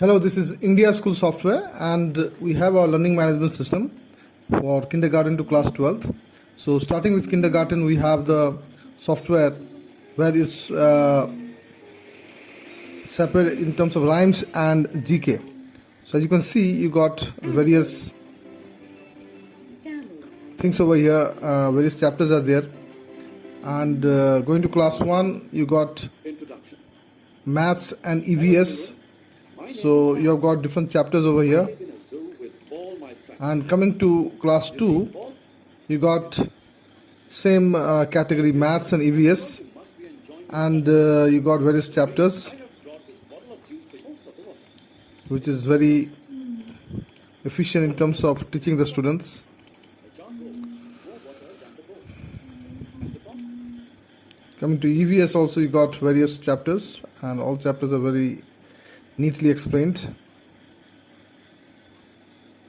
Hello, this is India School Software, and we have our learning management system for kindergarten to class 12th. So starting with kindergarten, we have the software where it's separate in terms of rhymes and GK. So as you can see, you got various things over here, various chapters are there. And going to class 1, you got maths and EVS. So you have got different chapters over here. And coming to class 2, you got same category, maths and EVS, and you got various chapters, which is very efficient in terms of teaching the students. Coming to EVS also, you got various chapters, and all chapters are very neatly explained.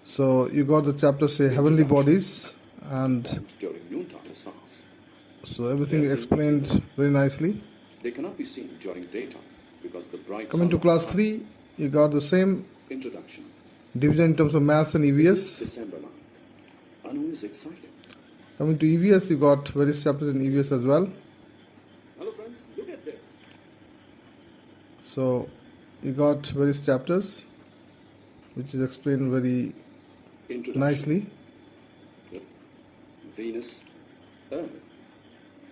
So you got the chapter, say, heavenly bodies, and so everything is explained very nicely. They cannot be seen during daytime because the bright. Coming to class 3, you got the same introduction division in terms of maths and EVS. December 9. Anu is excited. Coming to EVS, you got various chapters in EVS as well. Hello friends, look at this. So you got various chapters, which is explained very nicely. Yep. Venus, Earth,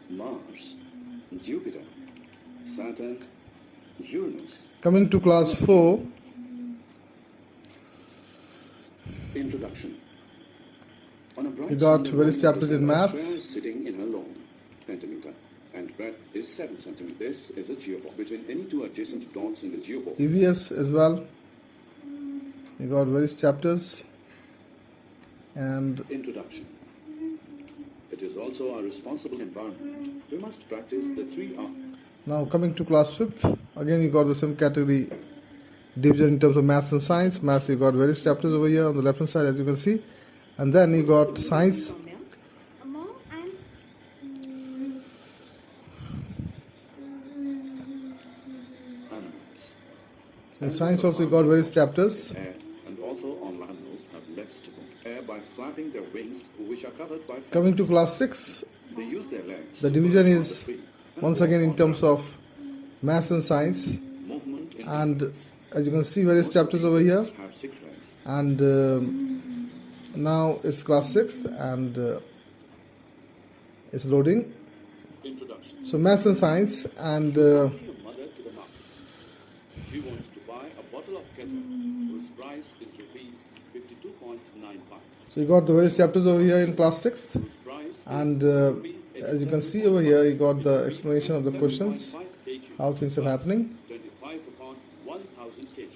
Mars, Jupiter, Saturn, Uranus. Coming to class 4, Introduction. On a bright you got Sunday various morning, chapters in Sarah maths. is sitting in her lawn, pentameter, and breadth is 7 centimeters. This is a geopole. Between any two adjacent dots in the geopole. EVS as well. You got various chapters. And Introduction. It is also our responsible environment. We must practice the 3R. now coming to class 5th, again you got the same category division in terms of maths and science. Maths, you got various chapters over here on the left hand side, as you can see. And then you got science. Animals. In science also you got various chapters. Air and also on land animals have legs to move air by flapping their wings, which are covered by feathers. Coming to class 6, They use their legs. the to division perch on is the tree and once walk again in on terms the of maths and science. movement in And insects. as you can see, various Most of chapters these over here. insects have 6 legs. And now it's class 6th, and it's loading. Introduction. So maths and science, and Your mother to the market. She wants to buy a bottle of ketchup whose price is rupees 52.95. so you got the various chapters over here in class 6th. Whose price And is rupees as you can see over here, you got the explanation of the 87.5 questions, kg how things are plus happening. 25 upon 1000 kg.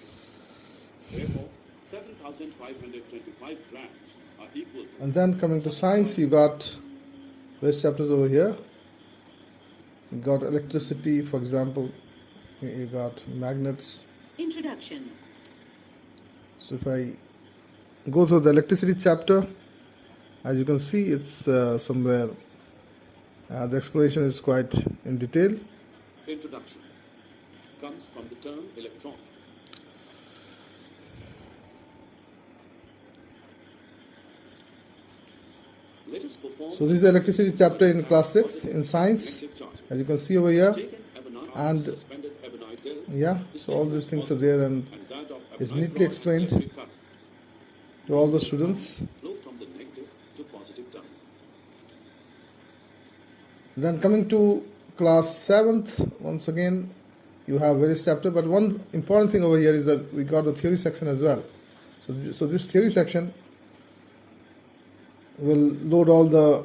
Therefore, 7,525 grams are equal to. And then coming to science, you got various chapters over here. You got electricity, for example. You got magnets. Introduction. So if I go through the electricity chapter, as you can see, it's somewhere the explanation is quite in detail. Introduction comes from the term electron. Let us perform So this is the electricity chapter in class 6 in science, as you can see over here. Take an ebonite And suspended ebonite tail, yeah, so all these things are there, and and that of it's ebonite neatly rod explained electric current. to all the students. Flow from the negative to positive terminal. Then coming to class 7th, once again, you have various chapters, but one important thing over here is that we got the theory section as well. So this theory section will load all the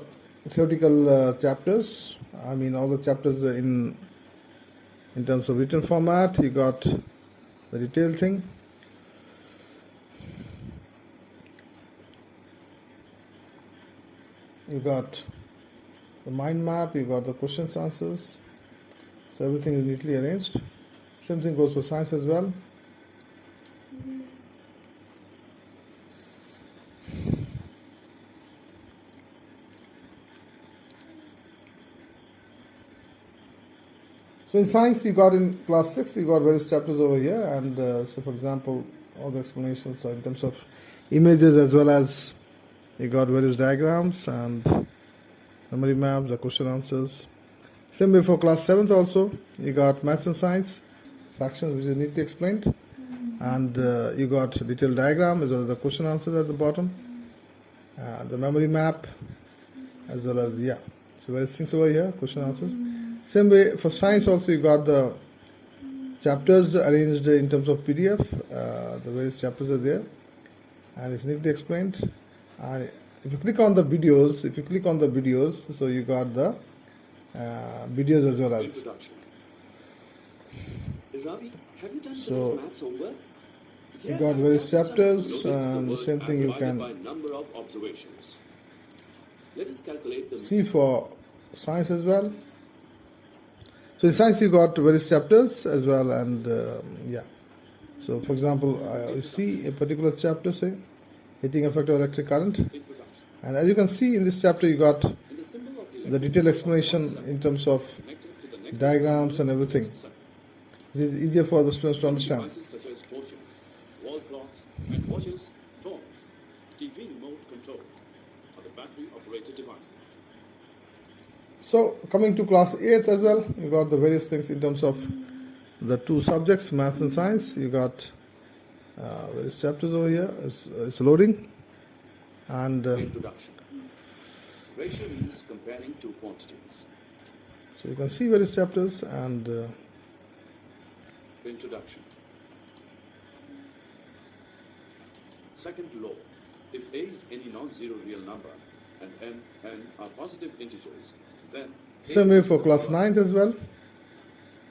theoretical chapters. I mean, all the chapters in terms of written format. You got the detailed thing. You got the mind map, you got the questions, answers. So everything is neatly arranged. Same thing goes for science as well. So in science, you got in class 6, you got various chapters over here, and so for example, all the explanations are in terms of images, as well as you got various diagrams and memory maps, the question answers. Same way for class 7th also, you got maths and science, fractions which is neatly explained, and you got detailed diagram as well as the question answers at the bottom, the memory map, as well as, yeah, so various things over here, question answers. Same way for science also, you got the chapters arranged in terms of PDF, the various chapters are there, and it's neatly explained. And if you click on the videos, so you got the videos as well as. Introduction. Ravi, have you done So, today's maths homework? You Yes, got I've various done some. chapters, Notice the and the word same thing you divided can by number of observations. Let us calculate the see for science as well. So in science you got various chapters as well, and yeah. So for example, you see a particular chapter, say heating effect of electric current, introduction. and as you can see in this chapter you got In the symbol of the the detailed explanation in terms of connected to the next diagrams and everything. It is easier for the students to understand. devices such as torches, wall clocks, and watches, toys, TV remote control are the battery operated devices. So coming to class 8th as well, you got the various things in terms of the two subjects, maths and science. You got various chapters over here. It's loading, and Introduction. Ratio means comparing two quantities. so you can see various chapters, and Introduction. Second law. If A is any non-zero real number and n are positive integers, then A same way is for the class number. 9th as well.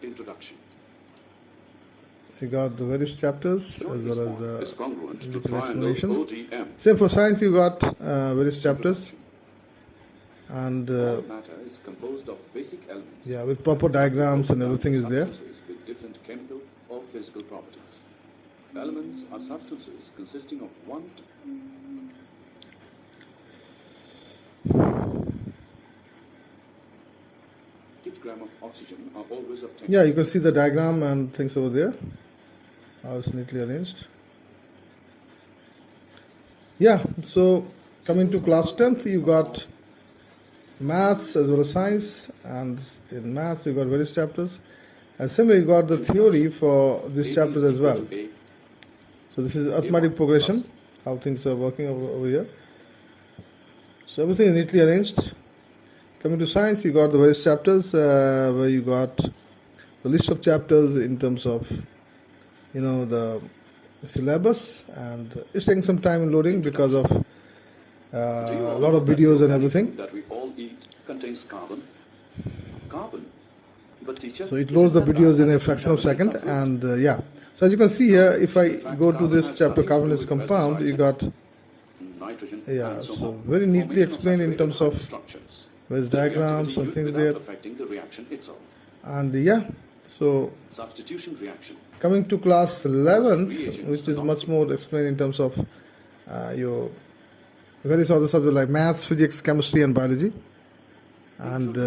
Introduction. You got the various chapters as well as Is the congruent to detailed triangle explanation. ODM. Same for science, you got various chapters, and All matter is composed of basic elements. yeah, with proper diagrams and everything is there. Substances with different chemical or physical properties. Elements are substances consisting of one. Each gram of oxygen are always obtained. Yeah, you can see the diagram and things over there. How it's neatly arranged. Yeah, so coming to class 10th, you got maths as well as science, and in maths you got various chapters, and similarly you got the theory for these chapters as well. So this is arithmetic progression, how things are working over here. So everything is neatly arranged. Coming to science, you got the various chapters where you got the list of chapters in terms of, you know, the syllabus, and it's taking some time in loading because of a lot of videos and everything. That we all eat contains carbon. Carbon. But teacher, So it loads the videos in a fraction of a second, and yeah. So as you can see here, if I go to this chapter, carbon is compound, you got, nitrogen, yeah, and so so on. very neatly Formation explained in terms of structures. with The diagrams reactivity and things without there, affecting the reaction itself. and yeah. So Substitution reaction. coming to class 11th, which is much more explained in terms of your various other subjects like maths, physics, chemistry, and biology. And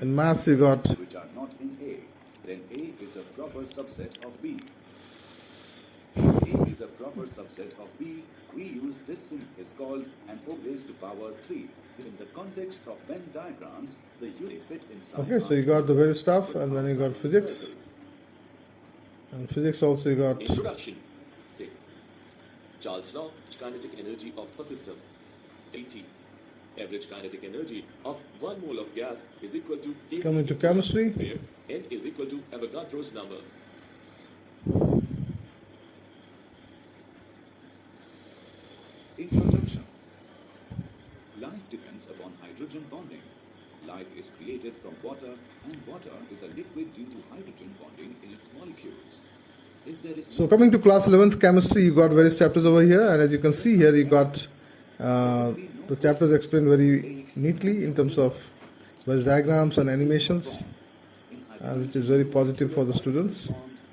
in maths, you got Which are not in A, then A is a proper subset of B. If A is a proper subset of B, we use this symbol is called an O raised to power 3. In the context of Venn diagrams, the unit fit inside. okay. So you got the various stuff, and then you got physics, and physics also you got. Introduction. Take. Charles' law, kinetic energy of a system. 80. Average kinetic energy of 1 mole of gas is equal to 80 Coming to chemistry, where N is equal to Avogadro's number. Introduction. Life depends upon hydrogen bonding. Life is created from water, and water is a liquid due to hydrogen bonding in its molecules. If there is so coming to class 11th chemistry, you got various chapters over here, and as you can see here, you got the chapters explained very neatly in terms of various diagrams and animations, which is very positive for the students.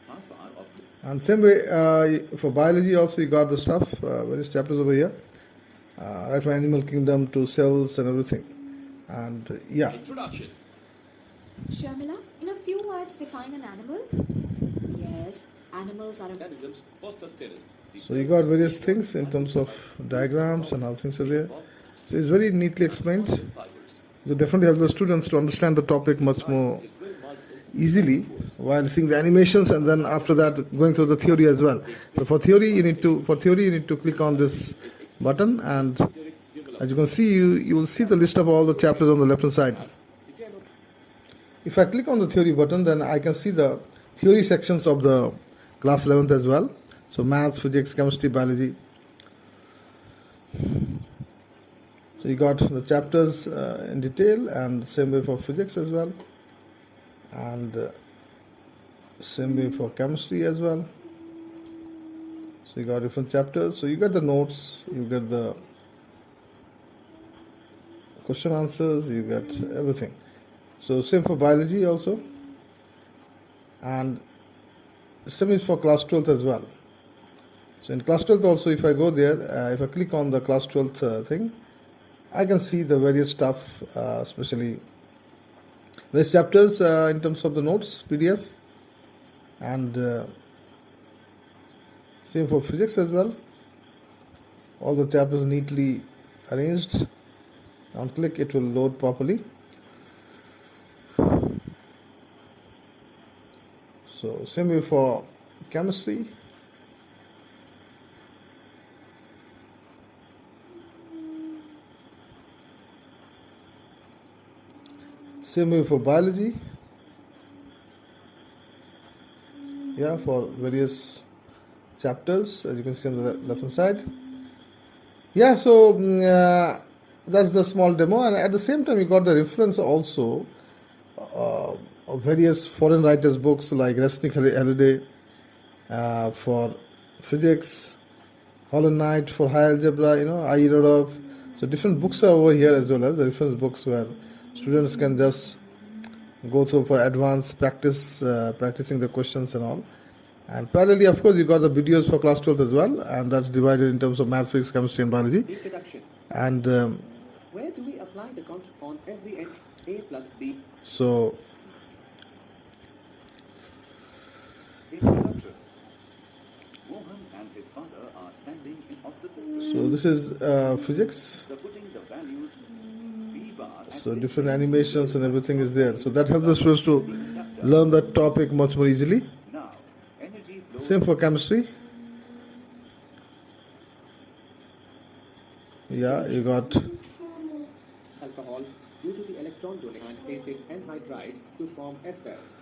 how far of And same way for biology also you got the stuff, various chapters over here, right from animal kingdom to cells and everything. And yeah, Introduction. Sharmila, in a few words, define an animal. Yes, animals are Mechanisms for sustenance. The So you cells got various of things in terms of diagrams and how things are there. of So it's very neatly explained. fibers. So definitely help the students to understand the topic much more Is well marked in easily while seeing the animations, and then after that going through the theory as well. So for theory you need to click on this button, and as you can see, you will see the list of all the chapters on the left hand side. If I click on the theory button, then I can see the theory sections of the class 11th as well. So maths, physics, chemistry, biology. So you got the chapters in detail, and same way for physics as well, and same way for chemistry as well. So you got different chapters. So you get the notes, you get the question answers, you get everything. So same for biology also, and same is for class 12th as well. So in class 12th also, if I go there, if I click on the class 12th thing, I can see the various stuff, especially various chapters in terms of the notes PDF, and same for physics as well. All the chapters neatly arranged. On click, it will load properly. So same way for chemistry. Same way for biology. Yeah, for various chapters, as you can see on the left hand side. Yeah, so that's the small demo, and at the same time you got the reference also of various foreign writers' books like Resnick Halliday for physics, Holland Knight for high algebra, I. Rodolph. So different books are over here, as well as the reference books where students can just go through for advanced practice, practicing the questions and all. And parallelly, of course, you got the videos for class 12 as well, and that's divided in terms of math, physics, chemistry, and biology. Introduction. And Where do we apply the concept on every end? A plus B. so Introduction. Mohan and his father are standing in of the system. so this is physics. They're putting the values B bar and So different animations and everything is there. So that helps the students to learn that topic much more easily. now energy flow. Same for chemistry. Yeah, you got Alcohol due to the electron donation and acid anhydrides to form esters.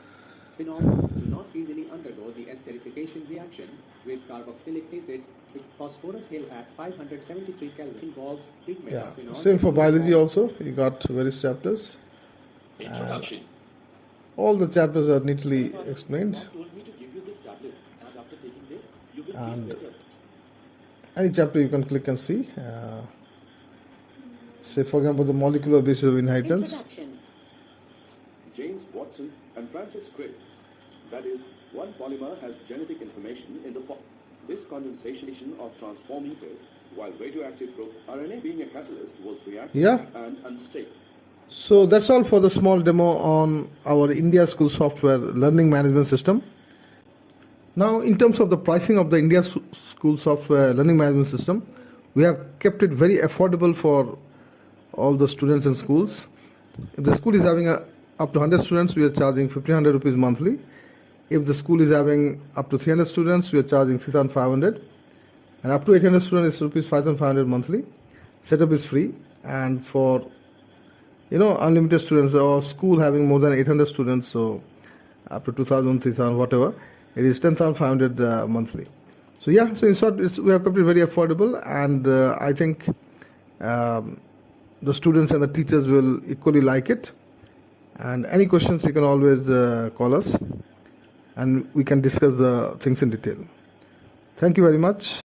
Phenols do not easily undergo the esterification reaction with carboxylic acids. Phosphorus hill at 573 Kelvin involves pigment yeah. phenol. Same for biology also. You got various chapters. Introduction. All the chapters are neatly explained. Mom told me to give you this tablet, and after taking this, you will And feel better. any chapter you can click and see. Say for example the molecular basis of inheritance. introduction. James Watson and Francis Crick. That is, one polymer has genetic information in the form. This condensation of transforming it, while radioactive RNA being a catalyst was reactive Yeah. and unstable. So that's all for the small demo on our India School Software Learning Management System. Now, in terms of the pricing of the India School Software Learning Management System, we have kept it very affordable for all the students in schools. If the school is having up to 100 students, we are charging 1,500 rupees monthly. If the school is having up to 300 students, we are charging 3,500. And up to 800 students, it's rupees 5,500 monthly. Setup is free. And for unlimited students, or school having more than 800 students, so up to 2,000, 3,000, whatever, it is 10,500 monthly. So yeah, so in short, we have kept it very affordable, and I think the students and the teachers will equally like it. And any questions, you can always call us, and we can discuss the things in detail. Thank you very much.